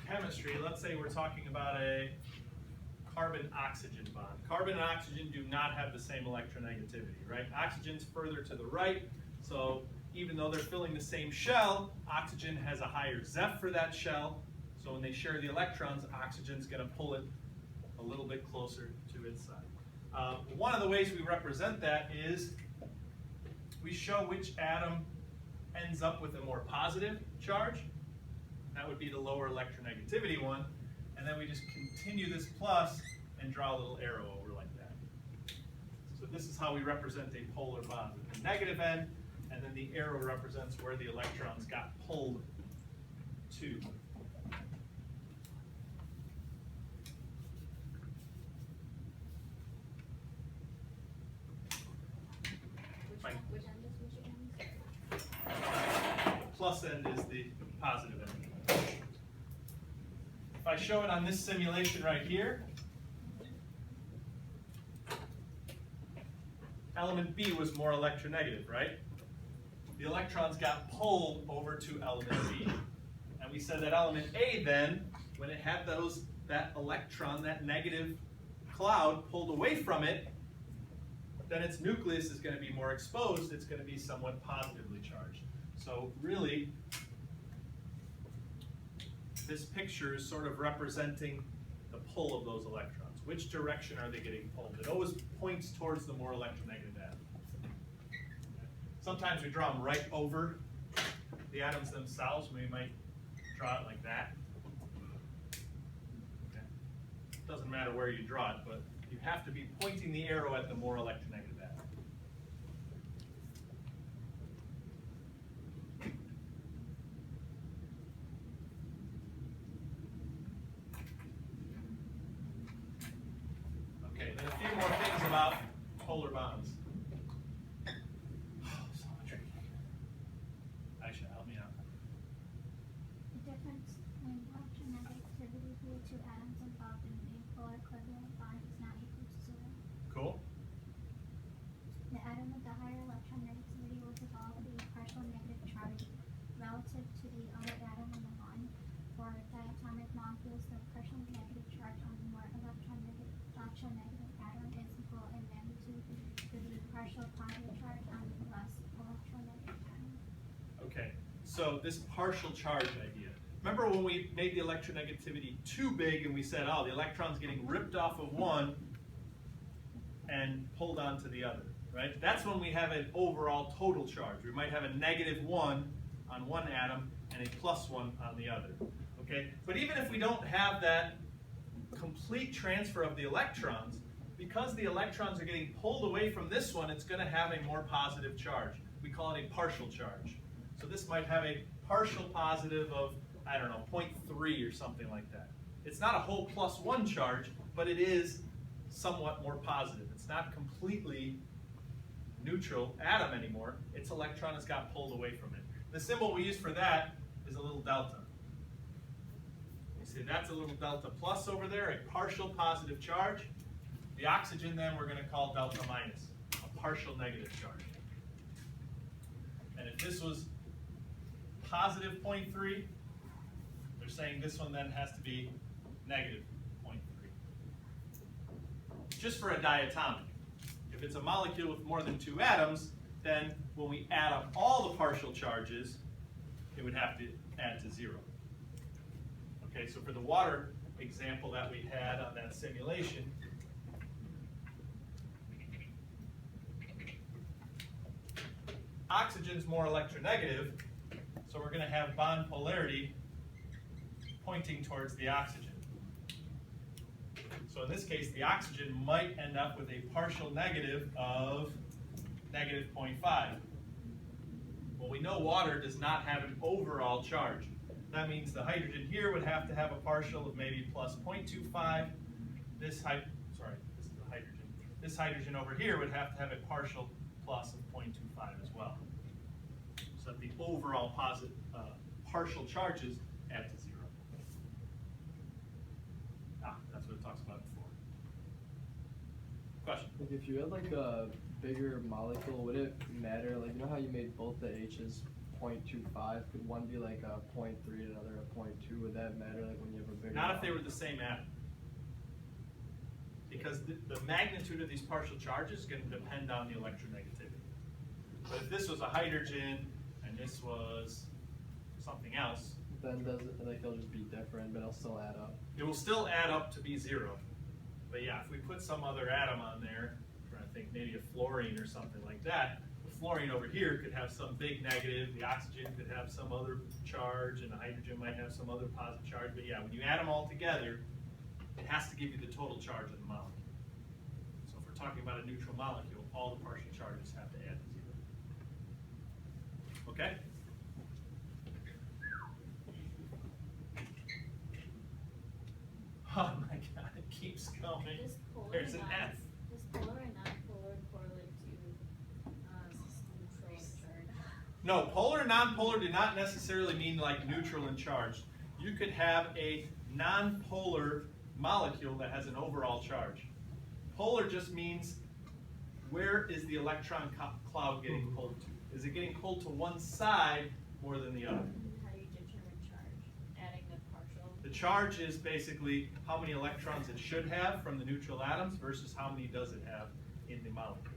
chemistry, let's say we're talking about a carbon-oxygen bond. Carbon and oxygen do not have the same electronegativity, right? Oxygen's further to the right, so even though they're filling the same shell, oxygen has a higher Zeph for that shell, so when they share the electrons, oxygen's going to pull it a little bit closer to its side. One of the ways we represent that is we show which atom ends up with a more positive charge. That would be the lower electronegativity one. And then we just continue this plus and draw a little arrow over like that. So this is how we represent a polar bond with the negative end, and then the arrow represents where the electrons got pulled to. Which end is which end? Plus end is the positive end. If I show it on this simulation right here, element B was more electronegative, right? The electrons got pulled over to element B. And we said that element A then, when it had that electron, that negative cloud pulled away from it, then its nucleus is going to be more exposed. It's going to be somewhat positively charged. So really, this picture is sort of representing the pull of those electrons. Which direction are they getting pulled? It always points towards the more electronegative atom. Sometimes we draw them right over the atoms themselves. We might draw it like that. Okay. Doesn't matter where you draw it, but you have to be pointing the arrow at the more electronegative atom. Okay, then a few more things about polar bonds. So much reading. Aisha, help me out. The difference in electronegativity for the two atoms involved in a polar covalent bond is not equal to zero. Cool. The atom with the higher electron negativity will develop a partial negative charge relative to the other atom in the bond. For diatomic molecules, the partial negative charge on the more electronegative atom is equal in magnitude to the partial positive charge on the less electronegative atom. Okay, so this partial charge idea. Remember when we made the electronegativity too big and we said, oh, the electron's getting ripped off of one and pulled onto the other, right? That's when we have an overall total charge. We might have a -1 on one atom and a +1 on the other, okay? But even if we don't have that complete transfer of the electrons, because the electrons are getting pulled away from this one, it's going to have a more positive charge. We call it a partial charge. So this might have a partial positive of, I don't know, 0.3 or something like that. It's not a whole +1 charge, but it is somewhat more positive. It's not completely neutral atom anymore. Its electron has got pulled away from it. The symbol we use for that is a little delta. You see that's a little delta plus over there, a partial positive charge. The oxygen then we're going to call delta minus, a partial negative charge. And if this was positive 0.3, they're saying this one then has to be negative 0.3. Just for a diatomic. If it's a molecule with more than 2 atoms, then when we add up all the partial charges, it would have to add to 0. Okay, so for the water example that we had on that simulation, oxygen's more electronegative, so we're going to have bond polarity pointing towards the oxygen. So in this case, the oxygen might end up with a partial negative of -0.5. Well, we know water does not have an overall charge. That means the hydrogen here would have to have a partial of maybe plus 0.25. This is the hydrogen. This hydrogen over here would have to have a partial plus of 0.25 as well. So that the overall partial charges add to 0. That's what it talks about before. Question? Like if you had like a bigger molecule, would it matter? Like, you know how you made both the H's 0.25? Could one be like a 0.3 and another a 0.2? Would that matter like when you have a bigger Not if they molecule? were the same atom. Because the magnitude of these partial charges is going to depend on the electronegativity. But if this was a hydrogen and this was something else, Then does it, like it'll just be different, but it'll still add up. it will still add up to be 0. But yeah, if we put some other atom on there, I'm trying to think maybe a fluorine or something like that, the fluorine over here could have some big negative, the oxygen could have some other charge, and the hydrogen might have some other positive charge. But yeah, when you add them all together, it has to give you the total charge of the molecule. So if we're talking about a neutral molecule, all the partial charges have to add to 0. Okay? Oh my god, it keeps going. Does polar There's an and F. Does polar and non-polar correlate to neutral and charged? No, polar and non-polar do not necessarily mean like neutral and charged. You could have a non-polar molecule that has an overall charge. Polar just means where is the electron cloud getting pulled to? Is it getting pulled to one side more than the other? How do you determine charge? Adding the partial? The charge is basically how many electrons it should have from the neutral atoms versus how many does it have in the molecule.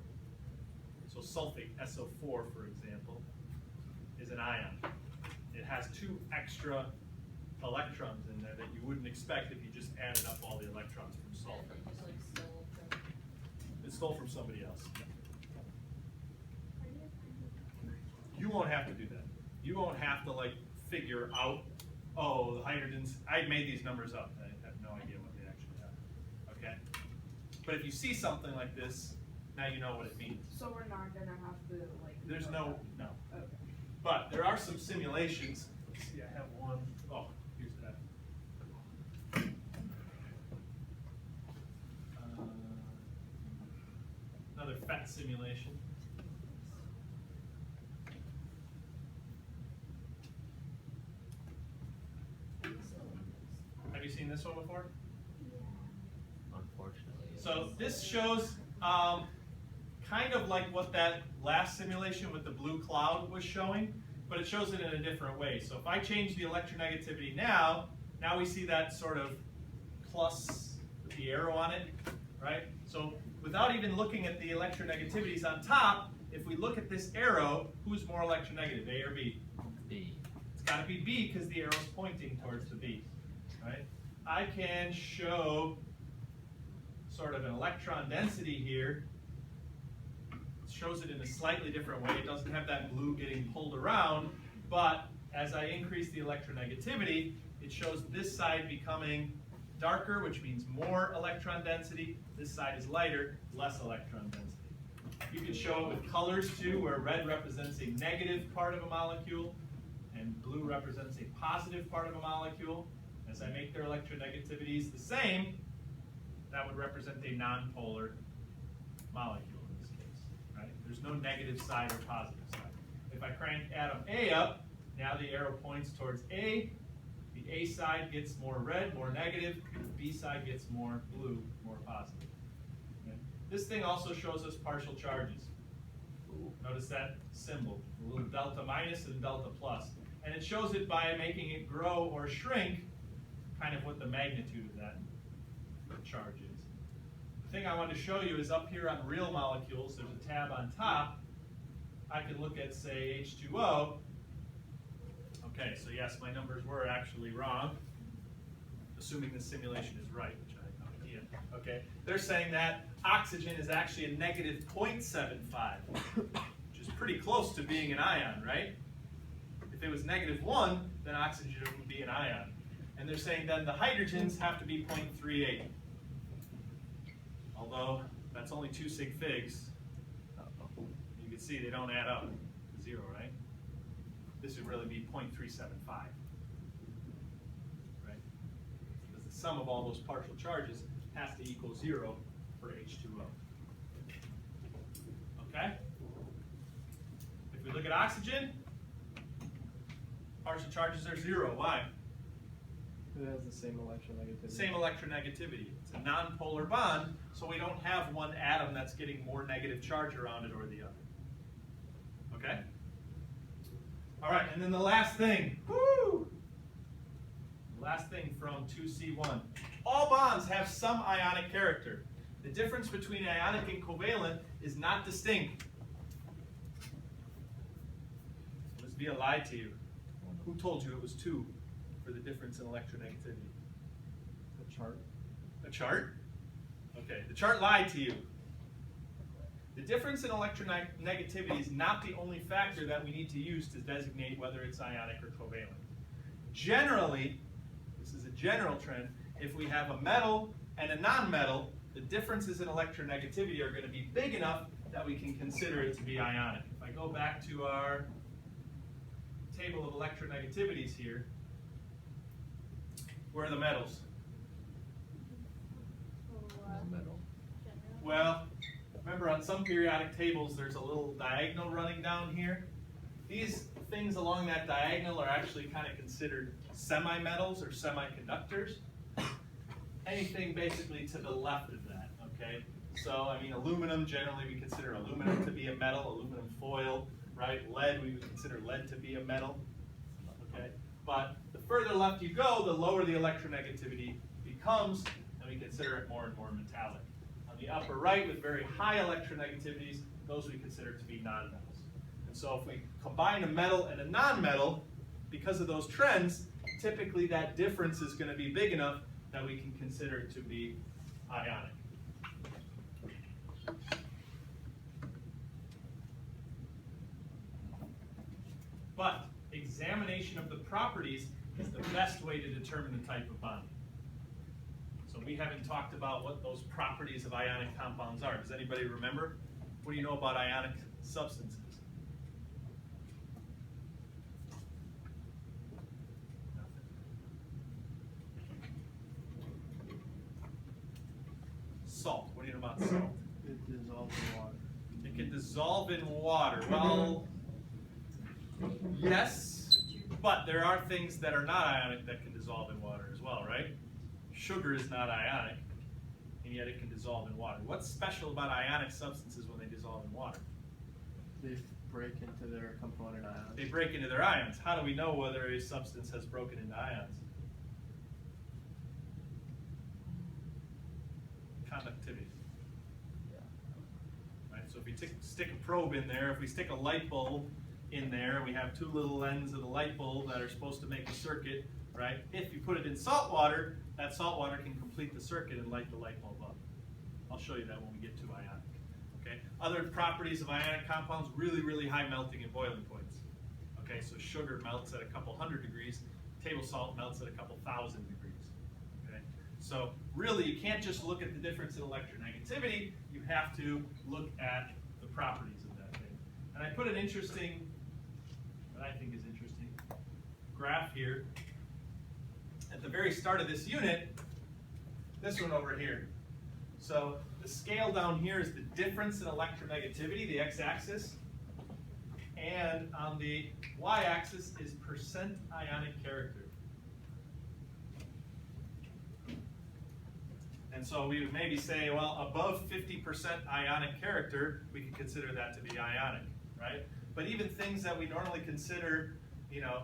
So sulfate, SO4 for example, is an ion. It has 2 extra electrons in there that you wouldn't expect if you just added up all the electrons from And sulfur. it just like stole from. It's stole from somebody else. You won't have to do that. You won't have to like figure out, oh, the hydrogens, I made these numbers up. I have no idea what they actually have. Okay? But if you see something like this, now you know what it means. So we're not gonna have to like. There's know no. that. Okay. But there are some simulations. Let's see, I have one. Oh, here's that. Another FET simulation. Have you seen this one before? Unfortunately. So this shows kind of like what that last simulation with the blue cloud was showing, but it shows it in a different way. So if I change the electronegativity now we see that sort of plus with the arrow on it, right? So without even looking at the electronegativities on top, if we look at this arrow, who's more electronegative, A or B? B. It's got to be B because the arrow's pointing towards the B, right? I can show sort of an electron density here. It shows it in a slightly different way. It doesn't have that blue getting pulled around, but as I increase the electronegativity, it shows this side becoming darker, which means more electron density. This side is lighter, less electron density. You can show it with colors too, where red represents a negative part of a molecule and blue represents a positive part of a molecule. As I make their electronegativities the same, that would represent a nonpolar molecule in this case, right? There's no negative side or positive side. If I crank atom A up, now the arrow points towards A. The A side gets more red, more negative. The B side gets more blue, more positive. Okay? This thing also shows us partial charges. Notice that symbol, a little delta minus and delta plus. And it shows it by making it grow or shrink, kind of what the magnitude of that charge is. The thing I wanted to show you is up here on real molecules, there's a tab on top. I can look at, say, H2O. Okay, so yes, my numbers were actually wrong, assuming the simulation is right, which I have no idea. Okay, they're saying that oxygen is actually a negative 0.75, which is pretty close to being an ion, right? If it was -1, then oxygen would be an ion. And they're saying then the hydrogens have to be 0.38. Although that's only 2 sig figs, you can see they don't add up to 0, right? this would really be 0.375. Right? Because the sum of all those partial charges has to equal 0 for H2O. Okay? If we look at oxygen, partial charges are 0. Why? It has the same electronegativity. Same electronegativity. It's a nonpolar bond, so we don't have one atom that's getting more negative charge around it or the other. Okay? All right, and then the last thing. Woo! Last thing from 2C.1. All bonds have some ionic character. The difference between ionic and covalent is not distinct. This be a lie to you. Who told you it was 2 for the difference in electronegativity? The chart. A chart? Okay, the chart lied to you. The difference in electronegativity is not the only factor that we need to use to designate whether it's ionic or covalent. Generally, this is a general trend, if we have a metal and a nonmetal, the differences in electronegativity are going to be big enough that we can consider it to be ionic. If I go back to our table of electronegativities here, where are the metals? Middle. Well, remember on some periodic tables there's a little diagonal running down here. These things along that diagonal are actually kind of considered semi-metals or semiconductors. Anything basically to the left of that, okay? So, I mean, aluminum, generally we consider aluminum to be a metal, aluminum foil, right? Lead, we would consider lead to be a metal, okay? But the further left you go, the lower the electronegativity becomes, and we consider it more and more metallic. On the upper right, with very high electronegativities, those we consider to be nonmetals. And so if we combine a metal and a nonmetal, because of those trends, typically that difference is going to be big enough that we can consider it to be ionic. But examination of the properties is the best way to determine the type of bonding. So we haven't talked about what those properties of ionic compounds are. Does anybody remember? What do you know about ionic substances? Salt. What do you know about salt? It dissolves in water. It can dissolve in water. Well, yes, but there are things that are not ionic that can dissolve in water as well, right? Sugar is not ionic, and yet it can dissolve in water. What's special about ionic substances when they dissolve in water? They break into their component ions. They break into their ions. How do we know whether a substance has broken into ions? Conductivity. Right? So if we stick a probe in there, if we stick a light bulb in there, we have two little ends of the light bulb that are supposed to make a circuit, right? If you put it in salt water, that salt water can complete the circuit and light the light bulb up. I'll show you that when we get to ionic. Okay? Other properties of ionic compounds, really, really high melting and boiling points. Okay, so sugar melts at a couple hundred degrees, table salt melts at a couple thousand degrees. Okay? So really, you can't just look at the difference in electronegativity, you have to look at the properties of that thing. And I put an interesting, what I think is interesting, graph here. At the very start of this unit, this one over here. So the scale down here is the difference in electronegativity, the x-axis, and on the y-axis is percent ionic character. And so we would maybe say, well, above 50% ionic character, we could consider that to be ionic, right? But even things that we normally consider, you know,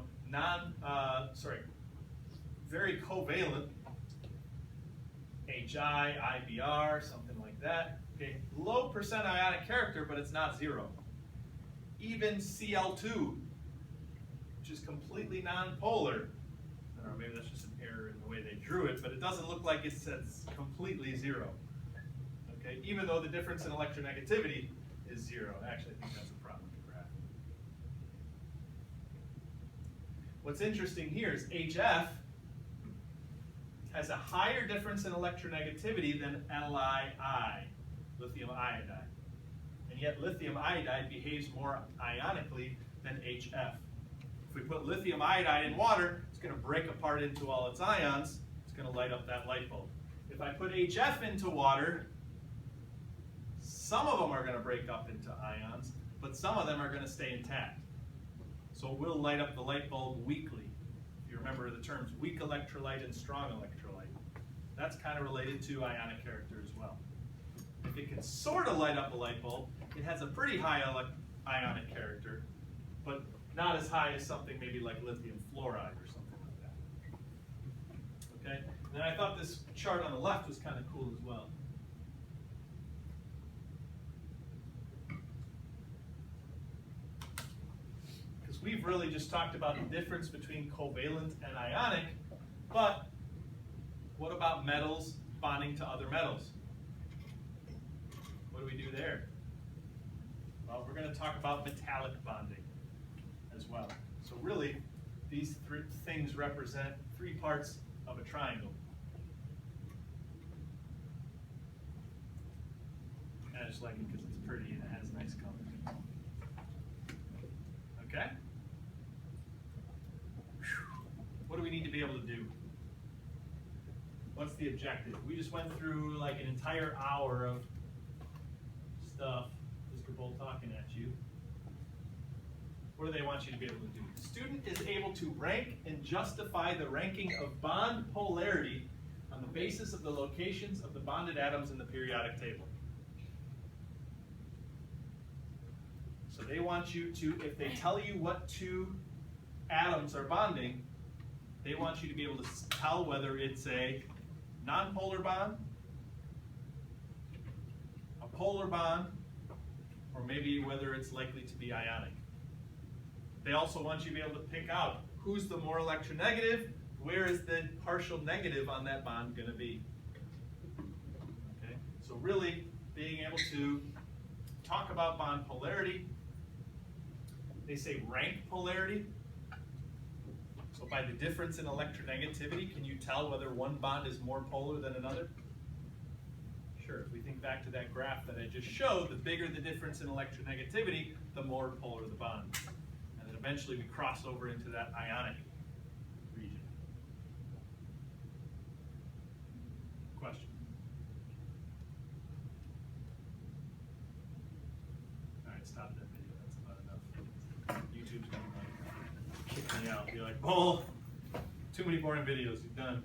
very covalent, HI, IBR, something like that. Okay, low percent ionic character, but it's not 0. Even Cl2, which is completely nonpolar. I don't know, maybe that's just an error in the way they drew it, but it doesn't look like it says completely 0. Okay, even though the difference in electronegativity is 0. Actually, I think that's a problem with the graph. What's interesting here is HF has a higher difference in electronegativity than LiI, lithium iodide. And yet lithium iodide behaves more ionically than HF. If we put lithium iodide in water, it's going to break apart into all its ions. It's going to light up that light bulb. If I put HF into water, some of them are going to break up into ions, but some of them are going to stay intact. So it will light up the light bulb weakly. If you remember the terms weak electrolyte and strong electrolyte. That's kind of related to ionic character as well. If it can sort of light up a light bulb, it has a pretty high ionic character, but not as high as something maybe like lithium fluoride or something like that. Okay? And then I thought this chart on the left was kind of cool as well. Because we've really just talked about the difference between covalent and ionic, but what about metals bonding to other metals? What do we do there? Well, we're going to talk about metallic bonding as well. So really, these three things represent 3 parts of a triangle. And I just like it because it's pretty and it has nice color. Okay? What do we need to be able to do? What's the objective? We just went through like an entire hour of stuff, Mr. Bull talking at you. What do they want you to be able to do? The student is able to rank and justify the ranking of bond polarity on the basis of the locations of the bonded atoms in the periodic table. So they want you to, if they tell you what 2 atoms are bonding, they want you to be able to tell whether it's a nonpolar bond, a polar bond, or maybe whether it's likely to be ionic. They also want you to be able to pick out who's the more electronegative, where is the partial negative on that bond going to be. Okay? So really being able to talk about bond polarity. They say rank polarity. So by the difference in electronegativity, can you tell whether one bond is more polar than another? Sure, if we think back to that graph that I just showed, the bigger the difference in electronegativity, the more polar the bond. And then eventually we cross over into that ionic region. Question? All right, stop that video. That's about enough. YouTube's going to kick me out. Be like, Bull, too many boring videos. You're done.